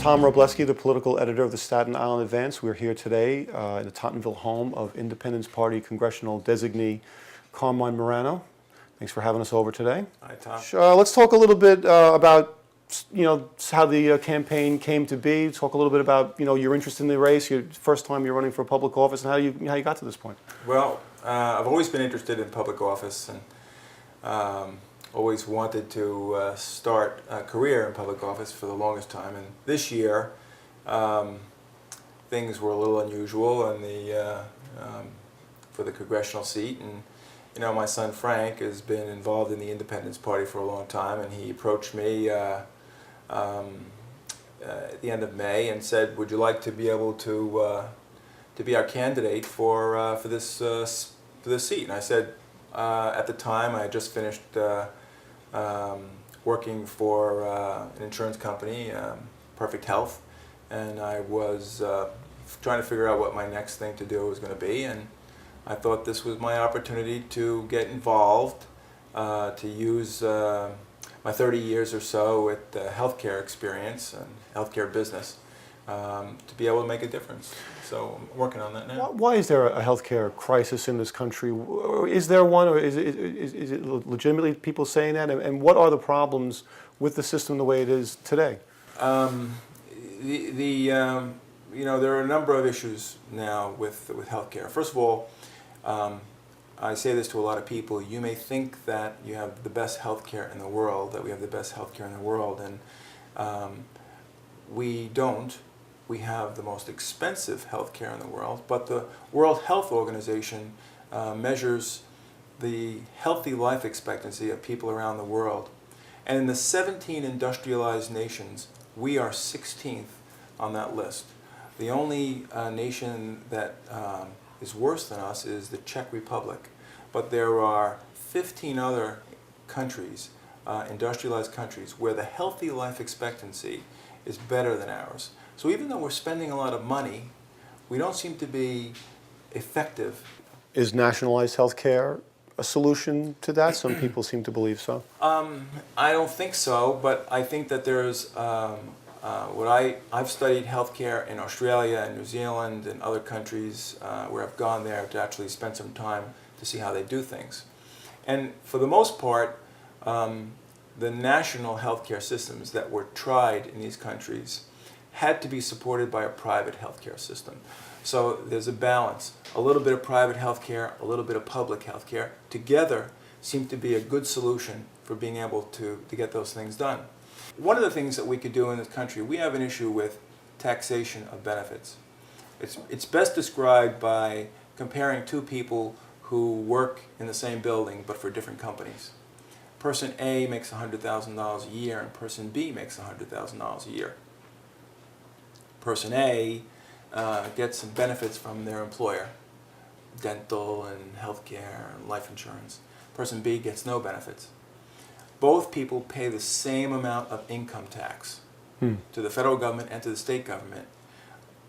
Tom Robleski, the political editor of the Staten Island Advance. We're here today in the Tottenville home of Independence Party congressional designee Carmine Morano. Thanks for having us over today. Hi, Tom. Let's talk a little bit about how the campaign came to be. Talk a little bit about your interest in the race, your first time you're running for public office, and how you got to this point. Well, I've always been interested in public office and always wanted to start a career in public office for the longest time. And this year, things were a little unusual for the congressional seat. And my son Frank has been involved in the Independence Party for a long time, and he approached me at the end of May and said, "Would you like to be able to be our candidate for this seat?" And I said, at the time, I had just finished working for an insurance company, Perfect Health, and I was trying to figure out what my next thing to do was going to be, and I thought this was my opportunity to get involved, to use my 30 years or so with healthcare experience and healthcare business to be able to make a difference. So I'm working on that now. Why is there a healthcare crisis in this country? Is there one, or is it legitimately people saying that? And what are the problems with the system the way it is today? There are a number of issues now with healthcare. First of all, I say this to a lot of people. You may think that you have the best healthcare in the world, that we have the best healthcare in the world, and we don't. We have the most expensive healthcare in the world, but the World Health Organization measures the healthy life expectancy of people around the world. And in the 17 industrialized nations, we are 16th on that list. The only nation that is worse than us is the Czech Republic. But there are 15 other countries, industrialized countries, where the healthy life expectancy is better than ours. So even though we're spending a lot of money, we don't seem to be effective. Is nationalized health care a solution to that? Some people seem to believe so. I don't think so, but I think that there's I've studied healthcare in Australia and New Zealand and other countries where I've gone there to actually spend some time to see how they do things. And for the most part, the national healthcare systems that were tried in these countries had to be supported by a private healthcare system. So there's a balance. A little bit of private healthcare, a little bit of public healthcare together seem to be a good solution for being able to get those things done. One of the things that we could do in this country, we have an issue with taxation of benefits. It's best described by comparing two people who work in the same building but for different companies. Person A makes $100,000 a year and person B makes $100,000 a year. Person A gets some benefits from their employer, dental and health care and life insurance. Person B gets no benefits. Both people pay the same amount of income tax to the federal government and to the state government,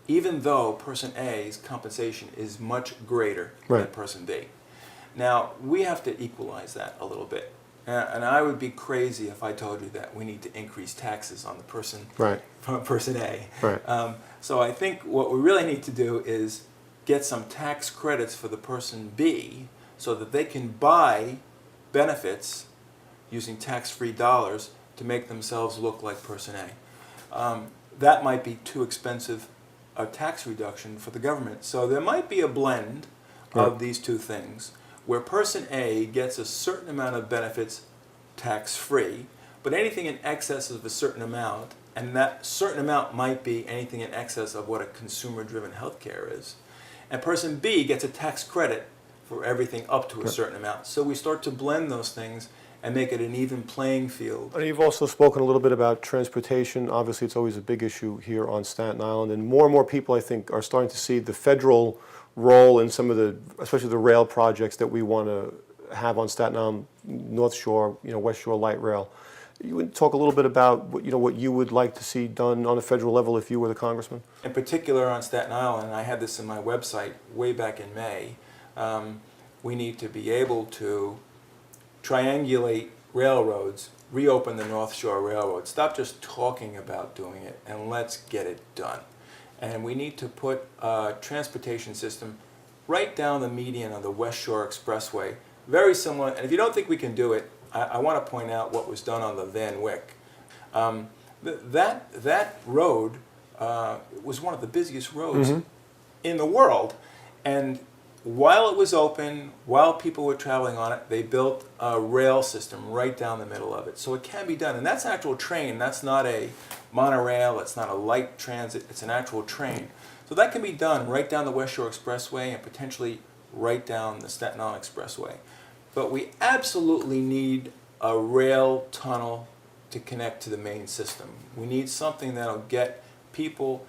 even though person A's compensation is much greater than person B. Now, we have to equalize that a little bit. And I would be crazy if I told you that we need to increase taxes on the person from person A. So I think what we really need to do is get some tax credits for the person B so that they can buy benefits using tax-free dollars to make themselves look like person A. That might be too expensive a tax reduction for the government. So there might be a blend of these two things, where person A gets a certain amount of benefits tax-free, but anything in excess of a certain amount, and that certain amount might be anything in excess of what a consumer-driven healthcare is. And person B gets a tax credit for everything up to a certain amount. So we start to blend those things and make it an even playing field. And you've also spoken a little bit about transportation. Obviously, it's always a big issue here on Staten Island, and more people, I think, are starting to see the federal role in some of the, especially the rail projects that we want to have on Staten Island, North Shore, West Shore Light Rail. You would talk a little bit about what you would like to see done on a federal level if you were the congressman? In particular on Staten Island, and I had this in my website way back in May, we need to be able to triangulate railroads reopen the North Shore Railroad. Stop just talking about doing it, and let's get it done. And we need to put a transportation system right down the median of the West Shore Expressway, very similar. And if you don't think we can do it, I want to point out what was done on the Van Wyck. That road was one of the busiest roads in the world, and while it was open, while people were traveling on it, they built a rail system right down the middle of it. So it can be done, and that's an actual train. That's not a monorail. It's not a light transit. It's an actual train. So that can be done right down the West Shore Expressway and potentially right down the Staten Island Expressway. But we absolutely need a rail tunnel to connect to the main system. We need something that'll get people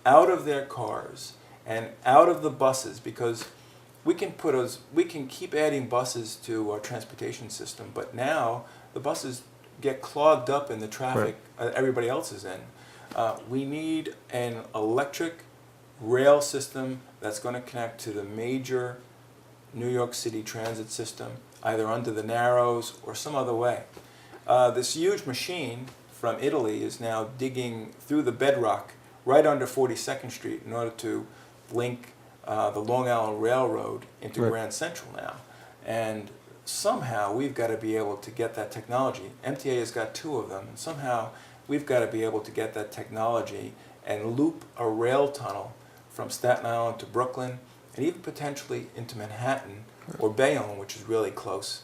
out of their cars and out of the buses, because we can keep adding buses to our transportation system, but now the buses get clogged up in the traffic everybody else is in. We need an electric rail system that's going to connect to the major New York City transit system, either under the Narrows or some other way. This huge machine from Italy is now digging through the bedrock right under 42nd Street in order to link the Long Island Railroad into Grand Central now. And somehow we've got to be able to get that technology. MTA has got 2 of them, and somehow we've got to be able to get that technology and loop a rail tunnel from Staten Island to Brooklyn, and even potentially into Manhattan or Bayonne, which is really close,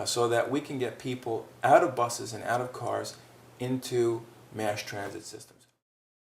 so that we can get people out of buses and out of cars into mass transit systems.